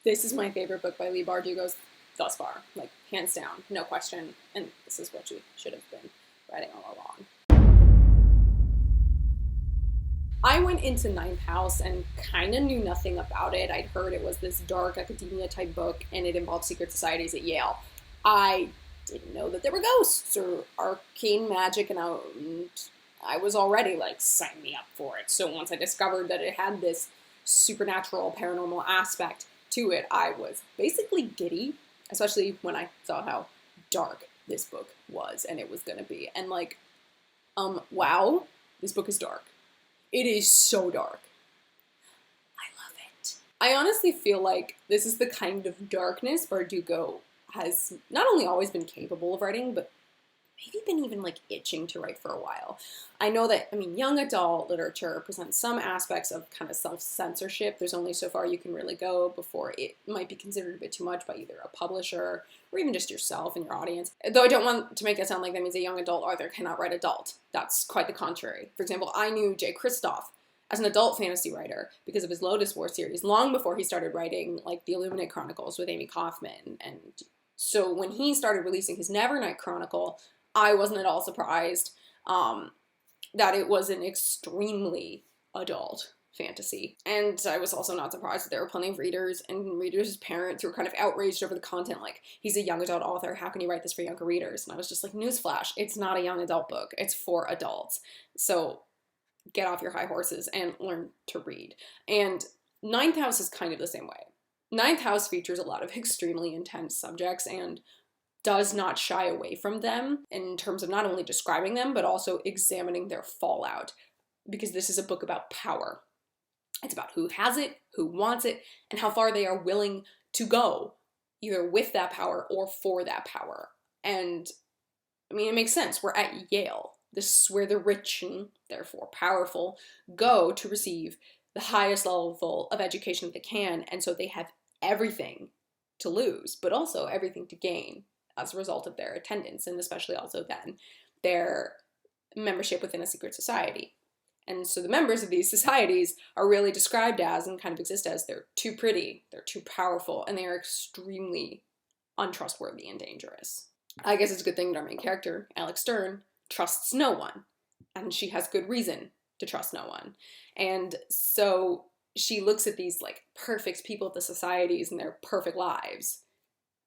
This is my favorite book by Leigh Bardugo thus far, like hands down, no question. And this is what she should have been writing all along. I went into Ninth House and kind of knew nothing about it. I'd heard it was this dark academia type book and it involved secret societies at Yale. I didn't know that there were ghosts or arcane magic, and I was already like, sign me up for it. So once I discovered that it had this supernatural, paranormal aspect to it, I was basically giddy, especially when I saw how dark this book was and it was going to be. And like, wow, this book is dark. It is so dark. I love it. I honestly feel like this is the kind of darkness Bardugo has not only always been capable of writing, but maybe been even like itching to write for a while. I know that, young adult literature presents some aspects of kind of self-censorship. There's only so far you can really go before it might be considered a bit too much by either a publisher or even just yourself and your audience. Though I don't want to make it sound like that means a young adult author cannot write adult. That's quite the contrary. For example, I knew Jay Kristoff as an adult fantasy writer because of his Lotus War series long before he started writing like the Illuminate Chronicles with Amy Kaufman. And so when he started releasing his Nevernight Chronicle, I wasn't at all surprised that it was an extremely adult fantasy. And I was also not surprised that there were plenty of readers and readers' parents who were kind of outraged over the content, like, he's a young adult author, how can you write this for younger readers? And I was just like, newsflash, it's not a young adult book, it's for adults. So get off your high horses and learn to read. And Ninth House is kind of the same way. Ninth House features a lot of extremely intense subjects and does not shy away from them in terms of not only describing them, but also examining their fallout. Because this is a book about power. It's about who has it, who wants it, and how far they are willing to go, either with that power or for that power. And, it makes sense. We're at Yale. This is where the rich and therefore powerful go to receive the highest level of education that they can, and so they have everything to lose, but also everything to gain as a result of their attendance, and especially also then their membership within a secret society. And so the members of these societies are really described as, and kind of exist as, they're too pretty, they're too powerful, and they are extremely untrustworthy and dangerous. I guess it's a good thing that our main character, Alex Stern, trusts no one, and she has good reason to trust no one. And so she looks at these like perfect people at the societies and their perfect lives,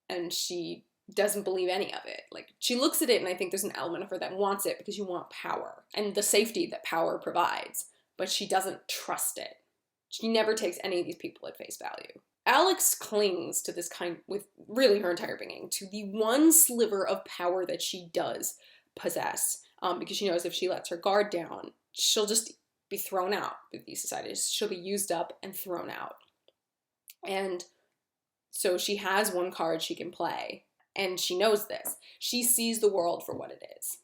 and she doesn't believe any of it. Like, she looks at it, and I think there's an element of her that wants it because you want power and the safety that power provides, but she doesn't trust it. She never takes any of these people at face value. Alex clings to this with really her entire being, to the one sliver of power that she does possess, because she knows if she lets her guard down, she'll just be thrown out of these societies. She'll be used up and thrown out. And so she has one card she can play, and she knows this. She sees the world for what it is.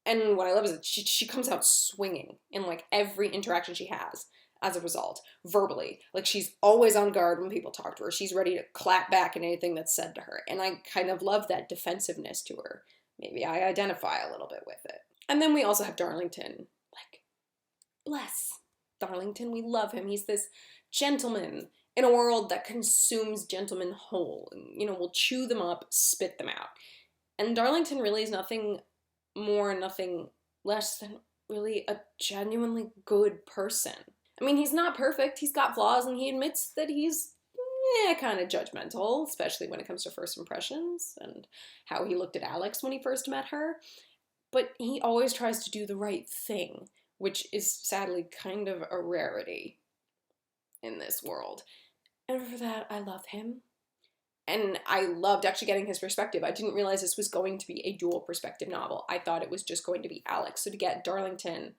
And what I love is that she comes out swinging in like every interaction she has as a result, verbally. Like, she's always on guard when people talk to her. She's ready to clap back at anything that's said to her. And I kind of love that defensiveness to her. Maybe I identify a little bit with it. And then we also have Darlington. Like, bless Darlington. We love him. He's this gentleman in a world that consumes gentlemen whole, and, will chew them up, spit them out. And Darlington really is nothing more, nothing less than really a genuinely good person. He's not perfect, he's got flaws, and he admits that he's kind of judgmental, especially when it comes to first impressions, and how he looked at Alex when he first met her. But he always tries to do the right thing, which is sadly kind of a rarity in this world. And for that, I love him. And I loved actually getting his perspective. I didn't realize this was going to be a dual perspective novel. I thought it was just going to be Alex. So to get Darlington,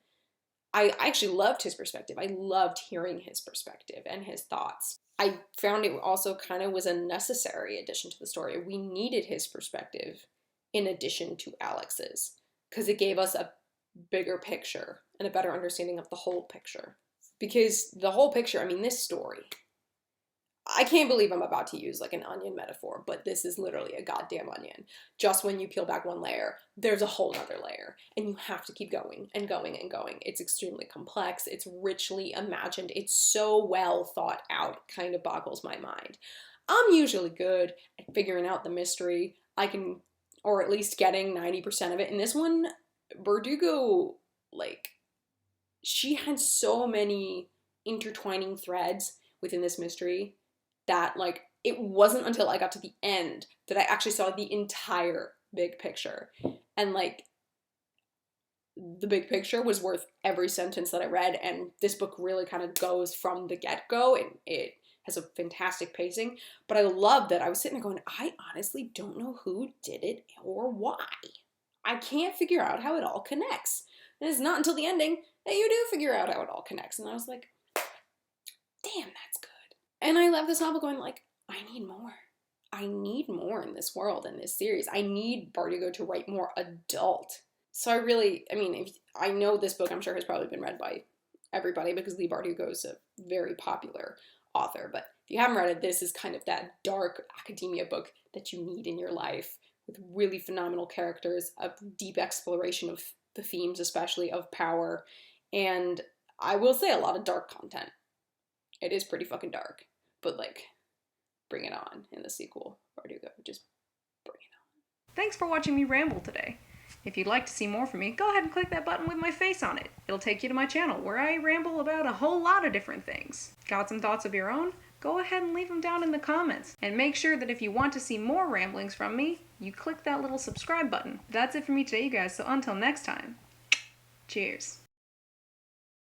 I actually loved his perspective. I loved hearing his perspective and his thoughts. I found it also kind of was a necessary addition to the story. We needed his perspective in addition to Alex's, because it gave us a bigger picture and a better understanding of the whole picture. Because the whole picture, this story, I can't believe I'm about to use like an onion metaphor, but this is literally a goddamn onion. Just when you peel back one layer, there's a whole other layer, and you have to keep going and going and going. It's extremely complex. It's richly imagined. It's so well thought out. Kind of boggles my mind. I'm usually good at figuring out the mystery. I can, or at least getting 90% of it. In this one, Bardugo, like, she had so many intertwining threads within this mystery that, like, it wasn't until I got to the end that I actually saw the entire big picture. And, like, the big picture was worth every sentence that I read, and this book really kind of goes from the get-go, and it has a fantastic pacing. But I love that I was sitting there going, I honestly don't know who did it or why. I can't figure out how it all connects. And it's not until the ending that you do figure out how it all connects. And I was like, damn, that's good. And I left this novel going like, I need more. I need more in this world, in this series. I need Bardugo to write more adult. So I know this book, I'm sure, has probably been read by everybody because Leigh Bardugo is a very popular author. But if you haven't read it, this is kind of that dark academia book that you need in your life, with really phenomenal characters, a deep exploration of the themes, especially of power, and I will say a lot of dark content. It is pretty fucking dark, but like, bring it on in the sequel. Bardugo, just bring it on. Thanks for watching me ramble today. If you'd like to see more from me, go ahead and click that button with my face on it. It'll take you to my channel where I ramble about a whole lot of different things. Got some thoughts of your own? Go ahead and leave them down in the comments. And make sure that if you want to see more ramblings from me, you click that little subscribe button. That's it for me today, you guys, so until next time, cheers.